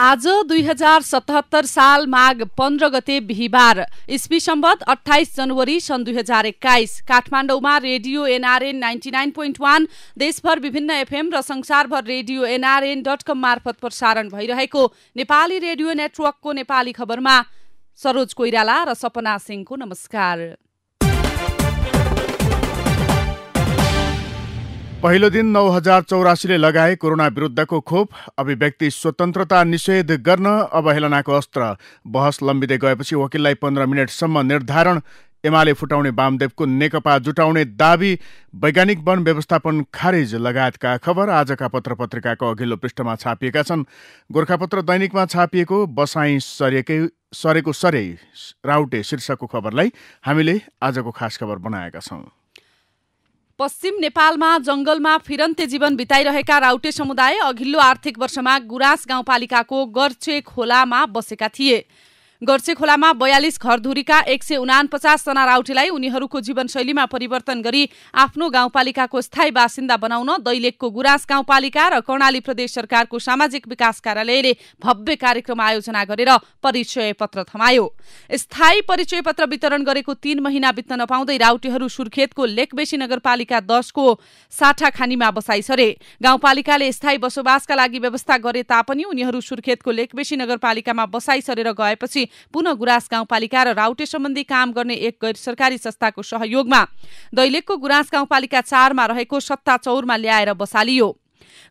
आज 2077 साल माघ 15 गते बिहीबार इस्वी सम्वत 28 जनवरी सन् 2021 काठमाडौँमा रेडियो एनआरएन 99.1 देशभर विभिन्न एफएम र संसारभर रेडियो nrn.com मार्फत प्रसारण भइरहेको नेपाली रेडियो नेटवर्कको नेपाली खबरमा सरोज कोइराला र सपना सिंहको नमस्कार। पहिलो दिन 9084ले लगाए कोरोना विरुद्धको खोप, अभिव्यक्ति स्वतन्त्रता निषेध गर्न अवहेलनाको अस्त्र। बहस लम्बिँदै गएपछि वकिललाई 15 मिनटसम्म निर्धारण, एमाले फुटाउने वामदेवको नेकपा जुटाउने दाबी, वैज्ञानिक वन व्यवस्थापन खारेज लगायतका खबर आजका पत्रपत्रिकाको अघिल्लो पृष्ठमा छापिएका छन्। गोरखापत्र दैनिकमा छापिएको बसाई सरेको सरै राउटे शीर्षकको खबरलाई हामीले आजको खास खबर बनाएका छौं। पश्चिम नेपालमा जंगलमा फिरन्ते जीवन बिताइरहेका राउटे समुदाय अघिल्लो आर्थिक वर्षमा गुराँस गाउँपालिकाको गर्चे खोलामा बसेका थिए। गर्चे खोलामा 42 घरधुरीका 149 जना राउटेलाई उनीहरूको जीवनशैलीमा परिवर्तन गरी आफ्नो गाउँपालिकाको स्थायी बासिन्दा बनाउन दैलेखको गुराँस गाउँपालिका र कर्णाली प्रदेश सरकारको सामाजिक विकास कार्यालयले भव्य कार्यक्रम आयोजना गरेर परिचय पत्र थमायो। स्थायी परिचय पत्र वितरण गरेको 3 महिना बित्न नपाउँदै राउटेहरू सुर्खेतको लेकबेसी नगरपालिका 10 को साठाखानीमा बसाई सरे। गाउँपालिकाले स्थायी बसोबासका लागि व्यवस्था गरे तापनि उनीहरू सुर्खेतको लेकबेसी नगरपालिकामा बसाई सरेर गएपछि पुनः गुराँस गाउँपालिका र राउटे सम्बन्धी काम गर्ने एक गैर सरकारी संस्थाको सहयोगमा दैलेखको गुराँस गाउँपालिका 4 मा रहेको सत्ता चौरमा ल्याएर बसालियो।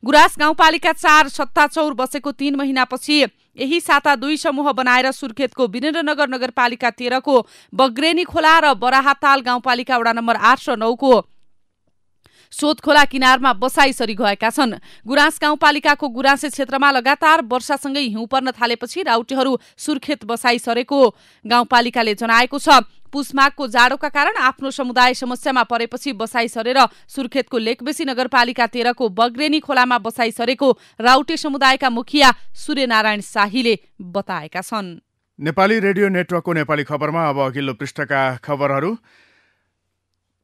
गुराँस गाउँपालिका 4 सत्ता चौर बसेको 3 महिनापछि यही साता 2 समूह बनाएर सुर्खेतको वीरेन्द्रनगर नगरपालिका 13 को बग्रेनी खोला र बराहाताल गाउँपालिका वडा नम्बर 8 र 9 को सोधखोला किनारमा बसाई सरी गएका छन्। गुराँस गाउँपालिकाको गुराँसे क्षेत्रमा लगातार वर्षासँगै हिउँ पर्न थालेपछि राउटेहरू सुर्खेत बसाई सरेको गाउँपालिकाले जनाएको छ। पुसमाघको जाडोका कारण आफ्नो समुदाय समस्यामा परेपछि बसाई सरेर सुर्खेतको लेकबेसी नगरपालिका 13 को बग्रेनी खोलामा बसाई सरेको राउटे समुदायका मुखिया सूर्यनारायण शाहीले बताएका छन्। नेपाली रेडियो नेटवर्कको नेपाली खबरमा अब अघिल्लो पृष्ठका खबरहरू।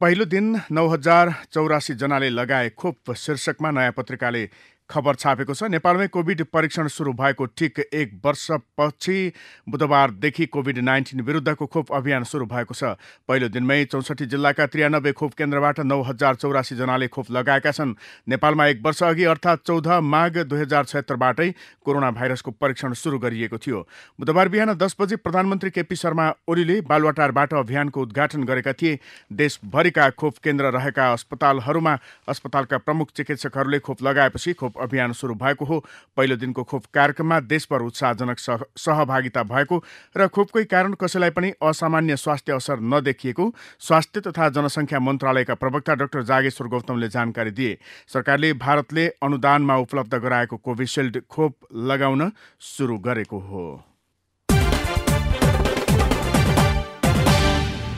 पहिलो दिन 9084 जनाले लगाए खोप शीर्षकमा नयाँ पत्रिकाले खबर छापेको छ। नेपालमै कोभिड परीक्षण सुरु भएको ठिक 1 वर्षपछि बुधबारदेखि कोभिड-19 विरुद्धको खोप अभियान सुरु भएको छ। पहिलो दिनमै 64 जिल्लाका 93 खोप केन्द्रबाट 9084 जनाले खोप लगाएका छन्। नेपालमा 1 वर्ष अघि अर्थात् 14 माघ 2076 बाटै कोरोना भाइरसको परीक्षण सुरु गरिएको थियो। बुधबार बिहान 10 बजे प्रधानमन्त्री केपी शर्मा ओलीले बालुवाटारबाट अभियानको उद्घाटन गरेका थिए। देशभरिका खोप केन्द्र रहेका अस्पतालहरूमा अस्पतालका प्रमुख चिकित्सकहरूले खोप लगाएपछि खोप अभियान सुरु भएको हो। पहिलो दिनको खोप कार्यक्रममा देशभर उत्साहजनक सहभागिता भएको र खोपकै कारण कसैलाई पनि असामान्य स्वास्थ्य असर नदेखिएको स्वास्थ्य तथा जनसङ्ख्या मन्त्रालयका प्रवक्ता डाक्टर जागेश्वर गौतमले जानकारी दिए। सरकारले भारतले अनुदानमा उपलब्ध गराएको कोभिसिल्ड खोप लगाउन सुरु गरेको हो।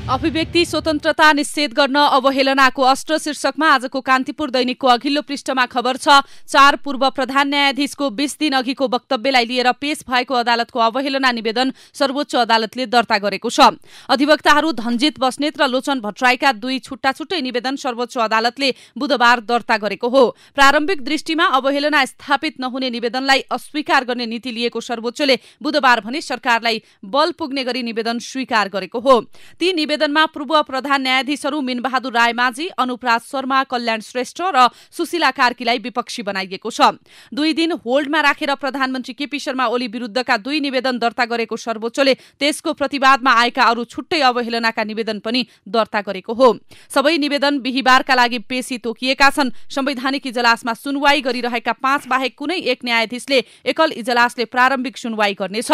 अभिव्यक्ति स्वतन्त्रता निषेध गर्न अवहेलनाको अस्त्र शीर्षकमा आजको कान्तिपुर दैनिकको अघिल्लो पृष्ठमा खबर छ। 4 पूर्व प्रधान न्यायाधीशको 20 दिन अघिको वक्तव्यलाई लिएर पेश भएको अदालतको अवहेलना निवेदन सर्वोच्च अदालतले दर्ता गरेको छ। अधिवक्ताहरू धनजित बस्नेत र लोचन भट्टराईका 2 छुट्टा-छुट्टै निवेदन सर्वोच्च अदालतले बुधबार दर्ता गरेको हो। प्रारम्भिक दृष्टिमा अवहेलना स्थापित नहुने निवेदनलाई अस्वीकार गर्ने नीति लिएको सर्वोच्चले बुधबार भने सरकारलाई बल पुग्ने गरी निवेदन स्वीकार गरेको हो। ती निवेदनमा पूर्व प्रधान न्यायाधीशहरू मिनबहादुर रायमाझी, अनुपराज शर्मा, कल्याण श्रेष्ठ र सुशीला कार्कीलाई विपक्षी बनाइएको छ। 2 दिन होल्डमा राखेर प्रधानमन्त्री केपी शर्मा ओली विरुद्धका 2 निवेदन दर्ता गरेको सर्वोच्चले त्यसको प्रतिवादमा आएका अरू छुट्टै अवहेलनाका निवेदन पनि दर्ता गरेको हो। सबै निवेदन बिहीबारका लागि पेशी तोकिएका छन्। संवैधानिक इजलासमा सुनवाई गरिरहेका 5 बाहेक कुनै एक न्यायाधीशले एकल इजलासले प्रारम्भिक सुनवाई गर्नेछ।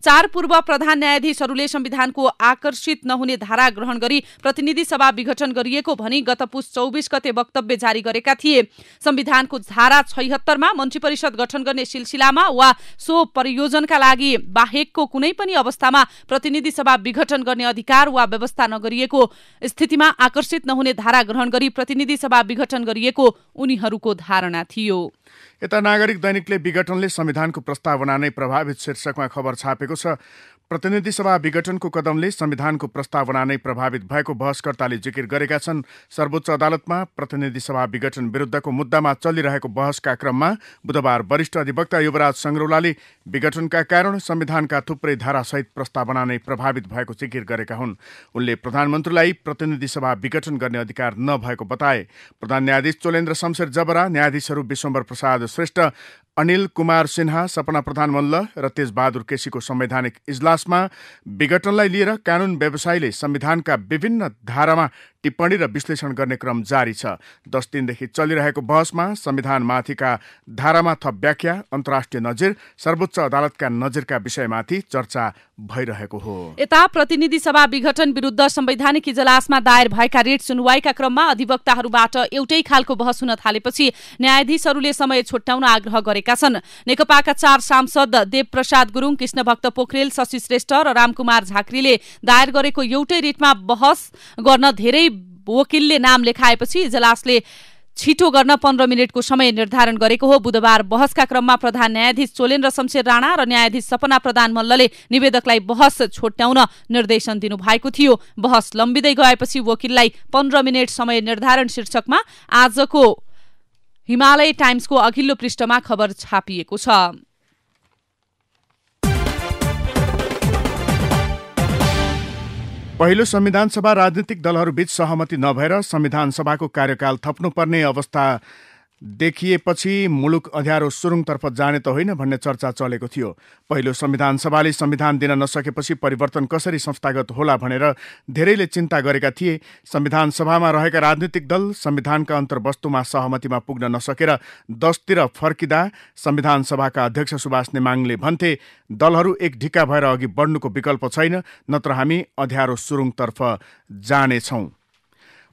4 पूर्व प्रधान न्यायाधीशहरूले संविधानको आकर्षित नहुने धारा ग्रहण गरी प्रतिनिधि सभा विघटन गरिएको भनी गत पुस 24 गते वक्तव्य जारी गरेका थिए। संविधानको धारा 76 मा मन्त्री परिषद गठन गर्ने सिलसिलामा वा सो प्रयोजनका लागि बाहेकको कुनै पनि अवस्थामा प्रतिनिधि सभा विघटन गर्ने अधिकार वा व्यवस्था नगरिएको स्थितिमा आकर्षित नहुने धारा ग्रहण गरी प्रतिनिधि सभा विघटन गरिएको उनीहरूको धारणा थियो। यता नागरिक दैनिकले विघटनले संविधानको प्रस्तावना नै प्रभावित शीर्षकमा खबर छापेको छ। प्रतिनिधि सभा विघटनको कदमले संविधानको प्रस्तावना नै प्रभावित भएको बहसकर्ताले जिकिर गरेका छन्। सर्वोच्च अदालतमा प्रतिनिधि सभा विघटन विरुद्धको मुद्दामा चलिरहेको बहसका क्रममा बुधबार वरिष्ठ अधिवक्ता युवराज संगरौलाले विघटनका कारण संविधानका थुप्रै धारासहित प्रस्तावना नै प्रभावित भएको जिकिर गरेका हुन्। उनले प्रधानमन्त्रीलाई प्रतिनिधि सभा विघटन गर्ने अधिकार नभएको बताए। प्रधान न्यायाधीश चोलेन्द्र शमशेर जबरा, न्यायाधीशहरू विश्वम्भर प्रसाद श्रेष्ठ, अनिल कुमार सिन्हा, सपना प्रधान मल्ल र तेजबहादुर केसीको संवैधानिक इजलासमा विघटनलाई लिएर कानून व्यवसायीले संविधानका विभिन्न धारामा टिप्पणी र विश्लेषण गर्ने क्रम जारी छ। 10 दिनदेखि चलिरहेको बहसमा संविधानमाथिका धारामा थप व्याख्या, अन्तर्राष्ट्रिय नजिर, सर्वोच्च अदालतका नजिरका विषयमाथि चर्चा भइरहेको हो। यता प्रतिनिधि सभा विघटन विरुद्ध संवैधानिक इजलासमा दायर भएका रिट सुनवाईका क्रममा अधिवक्ताहरूबाट एउटै खालको बहस हुन थालेपछि न्यायाधीशहरूले समय छुट्याउन आग्रह गरेका छन्। नेकपाका 4 सांसद देवप्रसाद गुरुङ, कृष्णभक्त पोखरेल, शशि श्रेष्ठ र रामकुमार झाँक्रीले दायर गरेको एउटै रिटमा बहस गर्न धेरै वकिलले नाम लेखाएपछि इजलासले छिटो गर्न 15 मिनटको समय निर्धारण गरेको हो। बुधबार बहसका क्रममा प्रधान न्यायाधीश चोलेन्द्र शमशेर राणा र न्यायाधीश सपना प्रधान मल्लले निवेदकलाई बहस छोट्याउन निर्देशन दिनुभएको थियो। बहस लम्बिँदै गएपछि वकिललाई 15 मिनट समय निर्धारण शीर्षकमा आजको हिमालय टाइम्सको अघिल्लो पृष्ठमा खबर छापिएको छ। पहिलो संविधान सभा राजनीतिक दलहरूबीच सहमति नभएर संविधान सभाको कार्यकाल थप्नुपर्ने अवस्था देखिएपछि मुलुक अँध्यारो सुरुङतर्फ जाने त होइन भन्ने चर्चा चलेको थियो। पहिलो संविधान सभाले संविधान दिन नसकेपछि परिवर्तन कसरी संस्थागत होला भनेर धेरैले चिन्ता गरेका थिए। संविधान सभामा रहेका राजनीतिक दल संविधानका अन्तर्वस्तुमा सहमतिमा पुग्न नसकेर 10तिर फर्किँदा संविधान सभाका अध्यक्ष सुभाष नेमाङले भन्थे, दलहरू एक ढिक्का भएर अघि बढ्नुको विकल्प छैन, नत्र हामी अँध्यारो सुरुङतर्फ जानेछौँ।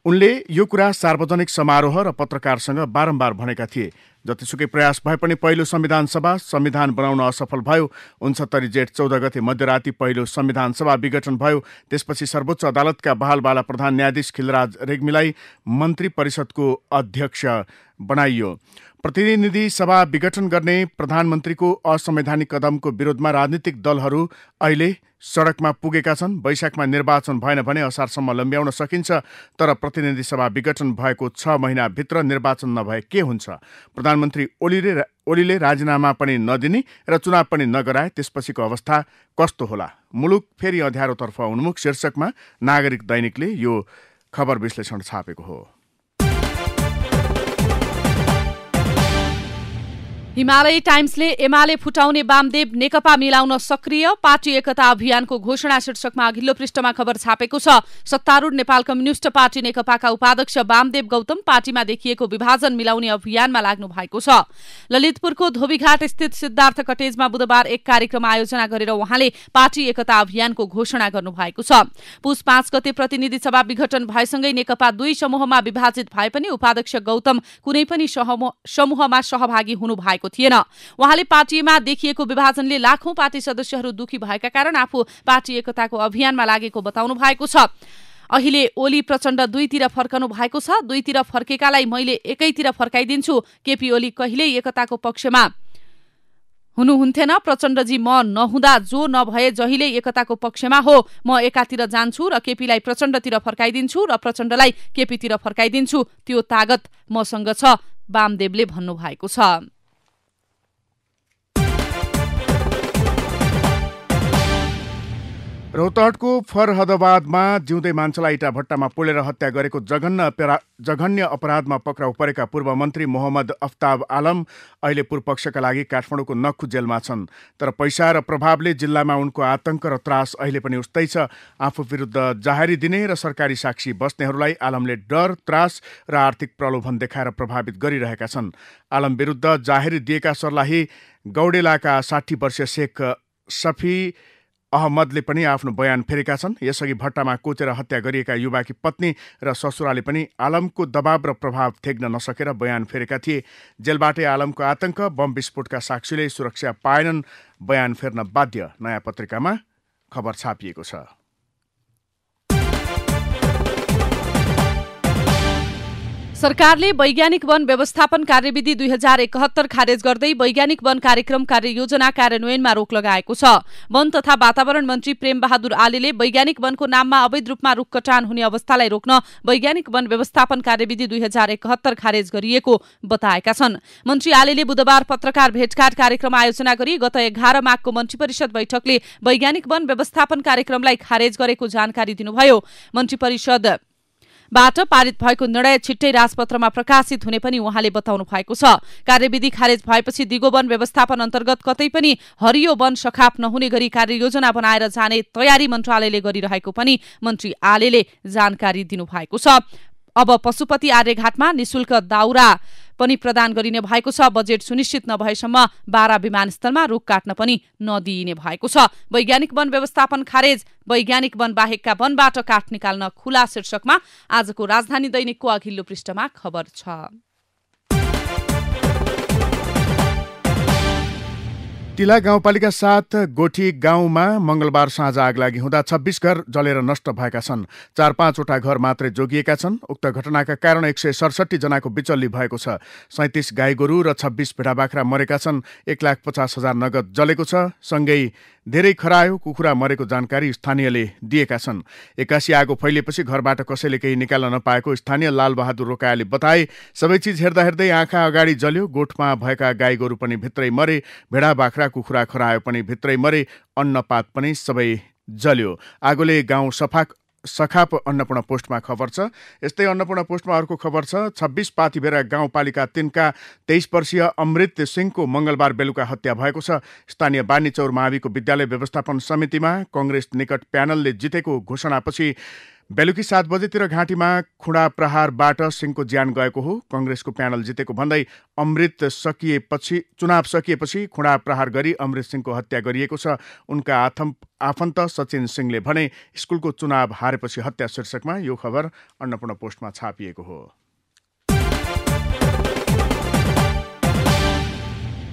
उनले यो कुरा सार्वजनिक समारोह र पत्रकारसँग बारम्बार भनेका थिए। जतिसुकै प्रयास भए पनि पहिलो संविधान सभा संविधान बनाउन असफल भयो। 69 जेठ 14 गते मध्यराति पहिलो संविधान सभा विघटन भयो। त्यसपछि सर्वोच्च अदालतका बहालवाला प्रधान न्यायाधीश खिलराज रेग्मीलाई मन्त्री परिषदको अध्यक्ष बनाइयो। प्रतिनिधि सभा विघटन गर्ने प्रधानमन्त्रीको असंवैधानिक कदमको विरोधमा राजनीतिक दलहरू अहिले सडकमा पुगेका छन्। वैशाखमा निर्वाचन भएन भने असारसम्म लम्ब्याउन सकिन्छ, तर प्रतिनिधि सभा विघटन भएको 6 महिनाभित्र निर्वाचन नभए के हुन्छ? प्रधानमन्त्री ओलीले राजीनामा पनि नदिने र चुनाव पनि नगराए त्यसपछिको अवस्था कस्तो होला? मुलुक फेरि अँध्यारोतर्फ उन्मुख शीर्षकमा नागरिक दैनिकले यो खबर विश्लेषण छापेको हो। हिमालय टाइम्सले एमाले फुटाउने वामदेव नेकपा मिलाउन सक्रिय, पार्टी एकता अभियानको घोषणा शीर्षकमा अघिल्लो पृष्ठमा खबर छापेको छ। सत्तारूढ नेपाल कम्युनिस्ट पार्टी नेकपाका उपाध्यक्ष वामदेव गौतम पार्टीमा देखिएको विभाजन मिलाउने अभियानमा लाग्नु भएको छ। ललितपुरको धोबीघाट स्थित सिद्धार्थ कटेजमा बुधबार एक कार्यक्रम आयोजना गरेर उहाँले पार्टी एकता अभियानको घोषणा गर्नुभएको छ। पुस 5 गते प्रतिनिधि सभा विघटन भएसँगै नेकपा 2 समूहमा विभाजित भए पनि उपाध्यक्ष गौतम कुनै पनि समूहमा सहभागी हुनु भएको थिएन। उहाँले पार्टीमा देखिएको विभाजनले लाखौं पार्टी सदस्यहरू दुखी भएका कारण आफू पार्टी एकताको अभियानमा लागेको बताउनु भएको छ। अहिले ओली प्रचण्ड 2तिर फर्कनु भएको छ। 2तिर फर्केकालाई मैले एकैतिर फर्काइदिन्छु। केपी ओली कहिल्यै एकताको पक्षमा हुनुहुन्थेन। प्रचण्डजी म नहुँदा जो नभए जहिले एकताको पक्षमा हो, म एकातिर जान्छु र केपीलाई प्रचण्डतिर फर्काइदिन्छु र प्रचण्डलाई केपीतिर फर्काइदिन्छु। त्यो तागत मसँग छ, वामदेवले भन्नुभएको छ। रौतहटको फरहदाबादमा जिउँदै मान्छेलाई इँटा भट्टामा पोलेर हत्या गरेको जघन्य अपराधमा पक्राउ परेका पूर्व मन्त्री मोहम्मद अफ्ताब आलम अहिले पूर्वपक्षका लागि काठमाडौँको नक्खु जेलमा छन्। तर पैसा र प्रभावले जिल्लामा उनको आतंक र त्रास अहिले पनि उस्तै छ। आफू विरुद्ध जाहेरी दिने र सरकारी साक्षी बस्नेहरूलाई आलमले डर, त्रास र आर्थिक प्रलोभन देखाएर प्रभावित गरिरहेका छन्। आलम विरुद्ध जाहेरी दिएका सर्लाही गौडेलाका 60 वर्षीय शेख सफी अहमदले पनि आफ्नो बयान फेरेका छन्। यसअघि भट्टामा कोचेर हत्या गरिएका युवाकी पत्नी र ससुराले पनि आलमको दबाव र प्रभाव थेग्न नसकेर बयान फेरेका थिए। जेलबाटै आलमको आतंक, बम विस्फोटका साक्षीले सुरक्षा पाएनन्, बयान फेर्न बाध्य, नयाँ पत्रिकामा खबर छापिएको छ। सरकारले वैज्ञानिक वन व्यवस्थापन कार्यविधि 2071 खारेज गर्दै वैज्ञानिक वन कार्यक्रम कार्ययोजना कार्यान्वयनमा रोक लगाएको छ। वन तथा वातावरण मन्त्री प्रेम बहादुर आलेले वैज्ञानिक वनको नाममा अवैध रूपमा रुख कटान हुने अवस्थालाई रोक्न वैज्ञानिक वन व्यवस्थापन कार्यविधि 2071 खारेज गरिएको बताएका छन्। मन्त्री आलेले बुधबार पत्रकार भेटघाट कार्यक्रम आयोजना गरी गत 11 माघको मन्त्री परिषद बैठकले वैज्ञानिक वन व्यवस्थापन कार्यक्रमलाई खारेज गरेको जानकारी दिनुभयो। मन्त्री परिषद बाट पारित भएको निर्णय छिट्टै राजपत्रमा प्रकाशित हुने पनि उहाँले बताउनु भएको छ। कार्यविधि खारेज भएपछि दिगो वन व्यवस्थापन अन्तर्गत कतै पनि हरियो वन सखाप नहुने गरी कार्ययोजना बनाएर जाने तयारी मन्त्रालयले गरिरहेको पनि मन्त्री आलेले जानकारी दिनुभएको छ। अब पशुपति आर्यघाटमा निशुल्क दाउरा पनि प्रदान गरिने भएको छ। बजेट सुनिश्चित नभएसम्म बारा विमानस्थलमा रुख काट्न पनि नदिइने भएको छ। वैज्ञानिक वन व्यवस्थापन खारेज, वैज्ञानिक वन बाहेकका वनबाट काठ निकाल्न खुला शीर्षकमा आजको राजधानी दैनिकको अघिल्लो पृष्ठमा खबर छ। तिला गाउँपालिका 7 गोठी गाउँमा मंगलबार साँझ आगलागी हुँदा 26 घर जलेर नष्ट भएका छन्। 4-5 वटा घर मात्रै जोगिएका छन्। उक्त घटनाका कारण 167 जनाको बिचल्ली भएको छ। 37 गाई गोरु र 26 भेडा बाख्रा मरेका छन्। 1,50,000 नगद जलेको छ। सँगै धेरै खरायो कुखुरा मरेको जानकारी स्थानीयले दिएका छन्। 81 आगो फैलिएपछि घरबाट कसैले केही निकाल्न नपाएको स्थानीय लालबहादुर रोकायाले बताए। सबै चिज हेर्दा हेर्दै आँखा अगाडि जल्यो। गोठमा भएका गाई गोरु पनि भित्रै मरे। भेडा बाख्रा कुखुरा खरायो पनि भित्रै मरे। अन्नपात पनि सबै जल्यो। आगोले गाउँ सखाप अन्नपूर्ण पोस्टमा खबर छ। यस्तै अन्नपूर्ण पोस्टमा अर्को खबर छ। 26 पातिभेरा गाउँपालिका 3 का 23 वर्षीय अमृत सिंहको मंगलबार बेलुका हत्या भएको छ। स्थानीय बानीचौर माविको विद्यालय व्यवस्थापन समितिमा कंग्रेस निकट प्यानलले जितेको घोषणापछि बेलुकी 7 बजेतिर घाँटीमा खुडा प्रहारबाट सिंहको ज्यान गएको हो। कंग्रेसको प्यानल जितेको भन्दै चुनाव सकिएपछि खुडा प्रहार गरी अमृत सिंहको हत्या गरिएको छ। उनका आफन्त सचिन सिंहले भने स्कुलको चुनाव हारेपछि हत्या शीर्षकमा यो खबर अन्नपूर्ण पोस्टमा छापिएको हो।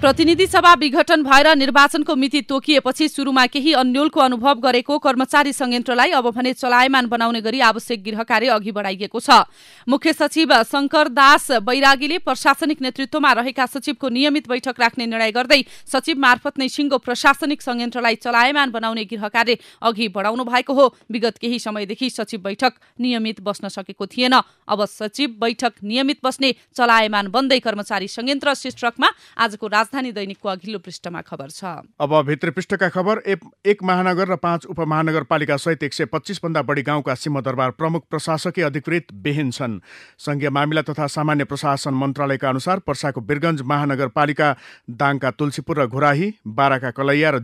प्रतिनिधि सभा विघटन भएर निर्वाचनको मिति तोकिएपछि सुरुमा केही अन्योलको अनुभव गरेको कर्मचारी संयन्त्रलाई अब भने चलायमान बनाउने गरी आवश्यक गृह कार्य अघि बढाइएको छ। मुख्य सचिव शंकर दास बैरागीले प्रशासनिक नेतृत्वमा रहेका सचिवको नियमित बैठक राख्ने निर्णय गर्दै सचिव मार्फत नै सिंहको प्रशासनिक संयन्त्रलाई चलायमान बनाउने गृह कार्य अघि बढाउनु भएको हो। विगत केही समयदेखि सचिव बैठक नियमित बस्न सकेको थिएन। अब सचिव बैठक नियमित बस्ने, चलायमान बन्दै कर्मचारी संयन्त्र शीर्षकमा आजको राजधानी दैनिकको अघिल्लो पृष्ठमा खबर छ। अब भित्री पृष्ठका खबर। 1 महानगर र 5 उपमहानगरपालिका सहित 125 भन्दा बढी गाउँका सिंहदरबार प्रमुख प्रशासकीय अधिकृत विहीन छन्। संघीय मामिला तथा सामान्य प्रशासन मन्त्रालयका अनुसार पर्साको बिरगञ्ज महानगरपालिका, दाङका तुलसीपुर र घोराही, बाराका कलैया र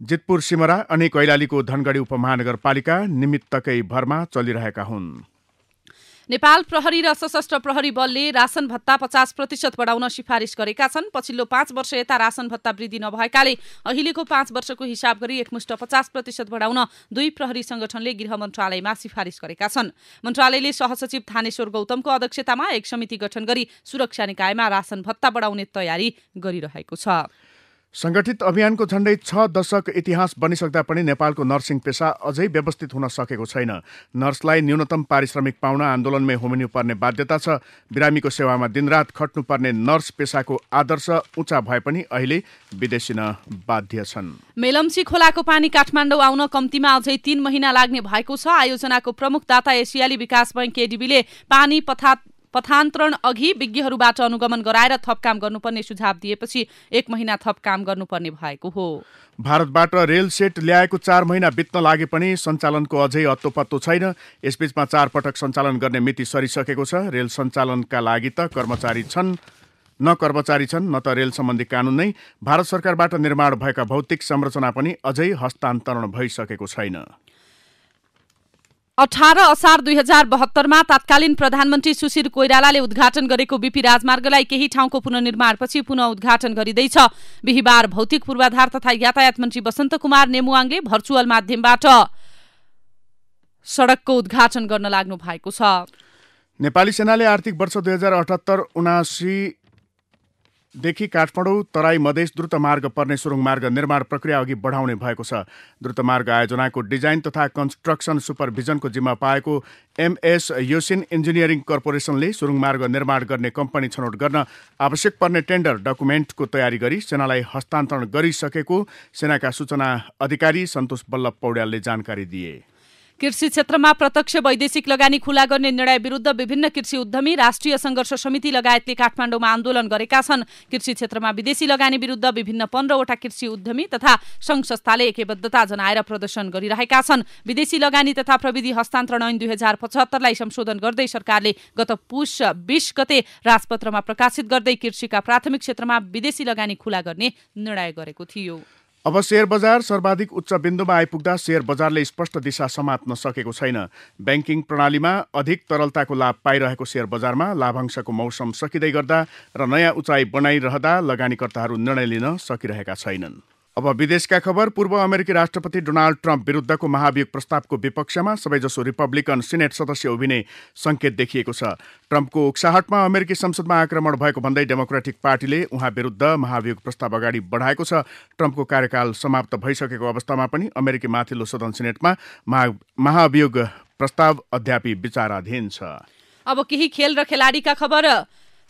जितपुर सिमरा अनि कैलालीको धनगढी उपमहानगरपालिका निमित्तकै भरमा चलिरहेका हुन्। नेपाल प्रहरी र सशस्त्र प्रहरी बलले राशन भत्ता 50% बढाउन सिफारिस गरेका छन्। पछिल्लो 5 वर्ष यता राशन भत्ता वृद्धि नभएकाले अहिलेको 5 वर्षको हिसाब गरी एकमुष्ट 50% बढाउन 2 प्रहरी संगठनले गृह मन्त्रालयमा सिफारिस गरेका छन्। मन्त्रालयले सहसचिव थानेश्वर गौतमको अध्यक्षतामा एक समिति गठन गरी सुरक्षा निकायमा राशन भत्ता बढाउने तयारी गरिरहेको छ। संगठित अभियानको झण्डै 6 दशक इतिहास बनिसक्दा पनि नेपालको नर्सिङ पेसा अझै व्यवस्थित हुन सकेको छैन। नर्सलाई न्यूनतम पारिश्रमिक पाउन आन्दोलनमै होमिनुपर्ने बाध्यता छ। बिरामीको सेवामा दिनरात खट्नुपर्ने नर्स पेसाको आदर्श उच्च भए पनि अहिले विदेशिन बाध्य छन्। मेलम्ची खोलाको पानी काठमाडौँ आउन कम्तीमा अझै 3 महिना लाग्ने भएको छ। आयोजनाको प्रमुख दाता एसियाली विकास बैंक एडीबीले पानी पथान्तरण अघि विज्ञहरूबाट अनुगमन गराएर थप काम गर्नुपर्ने सुझाव दिएपछि 1 महिना थप काम गर्नुपर्ने भएको हो। भारतबाट रेल सेट ल्याएको 4 महिना बित्न लागे पनि सञ्चालनको अझै अत्तोपत्तो छैन। यसबीचमा 4 पटक सञ्चालन गर्ने मिति सरिसकेको छ। रेल सञ्चालनका लागि त कर्मचारी छन् न त रेल सम्बन्धी कानून नै। भारत सरकारबाट निर्माण भएका भौतिक संरचना पनि अझै हस्तान्तरण भइसकेको छैन। 18 असार 2072 मा तत्कालीन प्रधानमन्त्री सुशील कोइरालाले उद्घाटन गरेको बीपी राजमार्गलाई केही ठाउँको पुनर्निर्माणपछि पुनः उद्घाटन गरिँदैछ। बिहिबार भौतिक पूर्वाधार तथा यातायात मन्त्री बसन्त कुमार नेमुवाङले भर्चुअल माध्यमबाट सडकको उद्घाटन गर्न लाग्नु भएको छ। नेपाली सेनाले आर्थिक वर्ष 2078-79 देखि काठमाडौँ तराई मधेस द्रुत मार्ग पर्ने सुरुङ मार्ग निर्माण प्रक्रिया अघि बढाउने भएको छ। द्रुत मार्ग आयोजनाको डिजाइन तथा कन्स्ट्रक्सन सुपरभिजनको जिम्मा पाएको MS योसिन इन्जिनियरिङ कर्पोरेसनले सुरुङ मार्ग निर्माण गर्ने कम्पनी छनौट गर्न आवश्यक पर्ने टेन्डर डकुमेन्टको तयारी गरी सेनालाई हस्तान्तरण गरिसकेको सेनाका सूचना अधिकारी सन्तोष बल्लभ पौड्यालले जानकारी दिए। कृषि क्षेत्रमा प्रत्यक्ष वैदेशिक लगानी खुला गर्ने निर्णय विरुद्ध विभिन्न कृषि उद्यमी राष्ट्रिय संघर्ष समिति लगायतले काठमाडौँमा आन्दोलन गरेका छन्। कृषि क्षेत्रमा विदेशी लगानी विरुद्ध विभिन्न 15वटा कृषि उद्यमी तथा संघ संस्थाले एकबद्धता जनाएर प्रदर्शन गरिरहेका छन्। विदेशी लगानी तथा प्रविधि हस्तान्तरण ऐन 2075लाई संशोधन गर्दै सरकारले गत पुष 20 गते राजपत्रमा प्रकाशित गर्दै कृषिका प्राथमिक क्षेत्रमा विदेशी लगानी खुला गर्ने निर्णय गरेको थियो। अब शेयर बजार सर्वाधिक उच्च बिन्दुमा आइपुग्दा शेयर बजारले स्पष्ट दिशा समात्न सकेको छैन। ब्याङ्किङ प्रणालीमा अधिक तरलताको लाभ पाइरहेको शेयर बजारमा लाभांशको मौसम सकिँदै गर्दा र नयाँ उचाइ बनाइरहँदा लगानीकर्ताहरू निर्णय लिन सकिरहेका छैनन्। अब विदेशका खबर। पूर्व अमेरिकी राष्ट्रपति डोनाल्ड ट्रम्प विरुद्धको महाभियोग प्रस्तावको विपक्षमा सबैजसो रिपब्लिकन सिनेट सदस्य उभिने संकेत देखिएको छ। ट्रम्पको उक्साहटमा अमेरिकी संसदमा आक्रमण भएको भन्दै डेमोक्रेटिक पार्टीले उहाँ विरुद्ध महाभियोग प्रस्ताव अगाडि बढाएको छ। ट्रम्पको कार्यकाल समाप्त भइसकेको अवस्थामा पनि अमेरिकी माथिल्लो सदन सिनेटमा महाभियोग प्रस्ताव अद्यापि विचाराधीन छ। अब केही खेल र खेलाडीका खबर।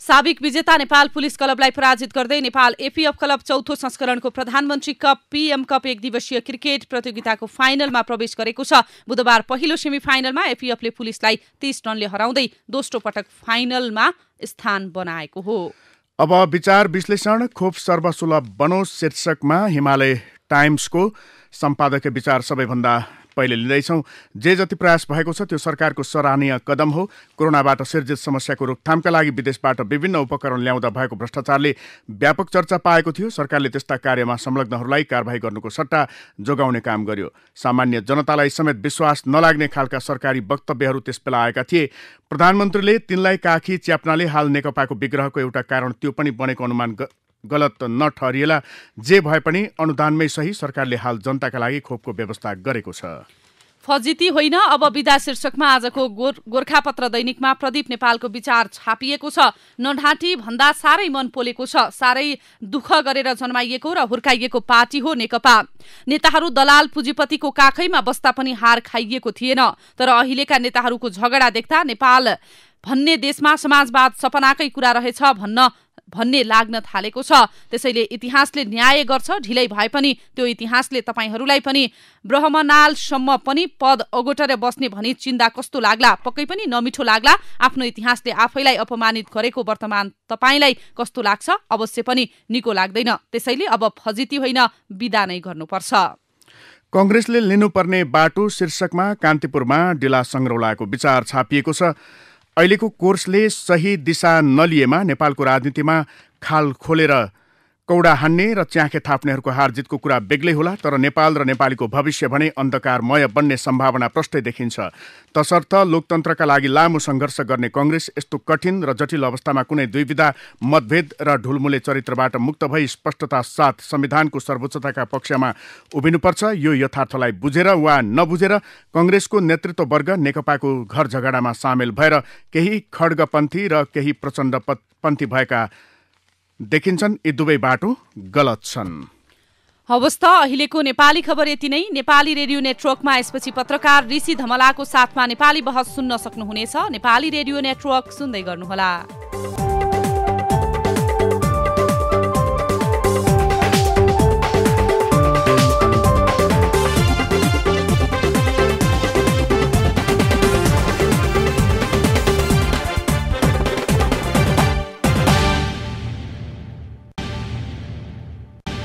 साबिक विजेता नेपाल पुलिस क्लबलाई पराजित गर्दै नेपाल एपीएफ क्लब चौथो संस्करणको प्रधानमन्त्री कप PM कप एक दिवसीय क्रिकेट प्रतियोगिताको फाइनलमा प्रवेश गरेको छ। बुधबार पहिलो सेमिफाइनलमा एपीएफले पुलिसलाई 30 रनले हराउँदै दोस्रो पटक फाइनलमा स्थान बनाएको हो। अब विचार विश्लेषण। खोप सर्वसुलभ बनोस् शीर्षकमा हिमालय टाइम्सको सम्पादकीय विचार सबैभन्दा पहिले लिँदैछौँ। जे जति प्रयास भएको छ त्यो सरकारको सराहनीय कदम हो। कोरोनाबाट सिर्जित समस्याको रोकथामका लागि विदेशबाट विभिन्न उपकरण ल्याउँदा भएको भ्रष्टाचारले व्यापक चर्चा पाएको थियो। सरकारले त्यस्ता कार्यमा संलग्नहरूलाई कारबाही गर्नुको सट्टा जोगाउने काम गर्यो। सामान्य जनतालाई समेत विश्वास नलाग्ने खालका सरकारी वक्तव्यहरू त्यसबेला आएका थिए। प्रधानमन्त्रीले तिनलाई काखी च्याप्नाले हाल नेकपाको विग्रहको एउटा कारण त्यो पनि बनेको अनुमान गलत नठहरिएला। जे भए पनि अनुदानमै सही सरकारले हाल जनताका लागि खोपको व्यवस्था गरेको छ। फजिती होइन अब बिदा शीर्षकमा आजको गोर्खापत्र दैनिकमा प्रदीप नेपालको विचार छापिएको छ। नढाँटी भन्दा साह्रै मन पोलेको छ। साह्रै दुःख गरेर जन्माइएको र हुर्काइएको पार्टी हो नेकपा। नेताहरू दलाल पुँजीपतिको काखैमा बस्दा पनि हार खाइएको थिएन। तर अहिलेका नेताहरूको झगडा देख्दा नेपाल भन्ने देशमा समाजवाद सपनाकै कुरा रहेछ भन्ने लाग्न थालेको छ। त्यसैले इतिहासले न्याय गर्छ। ढिलै भए पनि त्यो इतिहासले तपाईहरूलाई पनि ब्रह्मनालसम्म पनि पद ओगटेर बस्ने भनी चिन्दा कस्तो लाग्ला? पक्कै पनि नमिठो लाग्ला। आफ्नो इतिहासले आफैलाई अपमानित गरेको वर्तमान तपाईलाई कस्तो लाग्छ? अवश्य पनि निको लाग्दैन। त्यसैले अब फजिती होइन बिदा नै गर्नुपर्छ। कांग्रेसले लिनुपर्ने बाटो शीर्षकमा कान्तिपुरमा डिला संग्रौलाको विचार छापिएको छ। अहिलेको कोर्सले सही दिशा नलिएमा नेपालको राजनीतिमा खाल खोलेर कौडा हान्ने र च्याखे थाप्नेहरूको हारजितको कुरा बेग्लै होला। तर नेपाल र नेपालीको भविष्य भने अन्धकारमय बन्ने सम्भावना प्रष्टै देखिन्छ। तसर्थ लोकतन्त्रका लागि लामो सङ्घर्ष गर्ने कांग्रेस यस्तो कठिन र जटिल अवस्थामा कुनै द्विविधा मतभेद र ढुलमुले चरित्रबाट मुक्त भई स्पष्टता साथ संविधानको सर्वोच्चताका पक्षमा उभिनुपर्छ। यो यथार्थलाई बुझेर वा नबुझेर कांग्रेसको नेतृत्ववर्ग नेकपाको घर झगडामा सामेल भएर केही खड्गपन्थी र केही प्रचण्डपन्थी भएका देखिन्छन्। यी दुवै बाटो गलत छन्। हवस् त अहिलेको नेपाली खबर यति नै। नेपाली रेडियो नेटवर्कमा यसपछि पत्रकार ऋषि धमलाको साथमा नेपाली बहस सुन्न सक्नुहुनेछ। नेपाली रेडियो नेटवर्क सुन्दै गर्नुहोला।